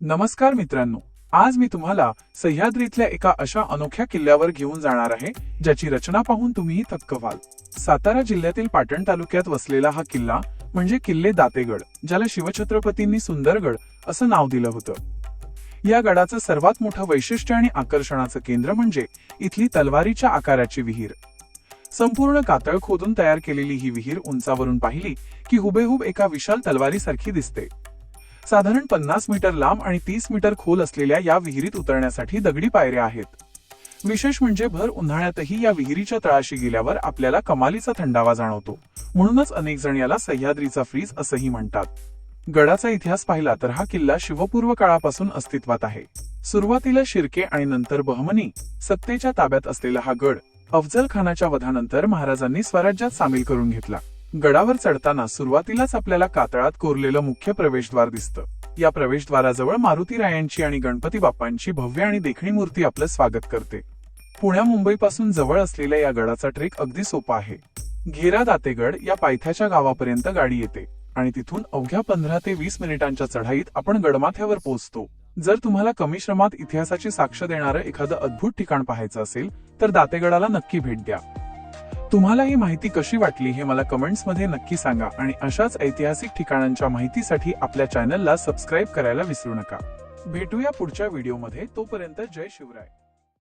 नमस्कार मित्रांनो, आज मी तुम्हाला सह्याद्रीतल्या एका अशा अनोख्या किल्ल्यावर घेऊन जाणार आहे ज्याची रचना पाहून तुम्ही थक्क व्हाल। सातारा जिल्ह्यातील पाटण तालुक्यात वसलेला हा किल्ला म्हणजे किल्ले दातेगड, ज्याला शिवछत्रपतींनी सुंदरगड असं नाव दिलं होतं। या गडाचं सर्वात मोठं वैशिष्ट्य आणि आकर्षणाचं केंद्र म्हणजे इथली तलवारीच्या आकाराची विहीर। संपूर्ण कातळ खोदून तयार केलेली ही विहीर उंचावरून पाहिली की हुबेहूब एका विशाल तलवारीसारखी दिसते। साधारण 50 मीटर लांब आणि 30 मीटर खोल असलेल्या या विहिरीत उतरण्यासाठी दगडी पायऱ्या आहेत। विशेष म्हणजे भर उन्हाळ्यातही या विहिरीच्या तळाशी गेल्यावर आपल्याला कमालीचा थंडावा जाणवतो, म्हणूनच अनेक जण याला सह्याद्रीचा फ्रीज असंही म्हणतात। गडाचा इतिहास पाहिला तर हा किल्ला शिवपूर्व काळापासून अस्तित्वात आहे। सुरुवातीला शिर्के आणि नंतर बहमनी सत्तेच्या ताब्यात असलेला हा गड अफजल खानाच्या वधानंतर महाराजांनी स्वराज्यात सामील करून घेतला। गडावर चढताना सुरुवातीलाच आपल्याला कातळात कोरलेलं मुख्य प्रवेशद्वार दिसतं। या प्रवेशद्वाराजवळ मारुतीरायांची आणि गणपती बाप्पांची भव्य आणि देखणी मूर्ती आपलं स्वागत करते। पुण्या मुंबईपासून जवळ असलेल्या या गडाचा ट्रेक अगदी सोपा आहे। घेरा दातेगड या पायथ्याच्या गावापर्यंत गाडी येते आणि तिथून अवघ्या 15 ते 20 मिनिटांच्या चढाईत आपण गडमाथ्यावर पोहोचतो। जर तुम्हाला कमी श्रमात इतिहासाची साक्ष देणारं एखादं अद्भुत ठिकाण पाहायचं असेल तर दातेगडाला नक्की भेट द्या। तुम्हाला ही माहिती कशी वाटली हे मला कमेंट्स मध्ये नक्की सांगा आणि अशाच ऐतिहासिक ठिकाणांच्या माहितीसाठी आपल्या चॅनलला सबस्क्राईब करायला विसरू नका। भेटूया पुढच्या व्हिडिओमध्ये, तोपर्यंत जय शिवराय।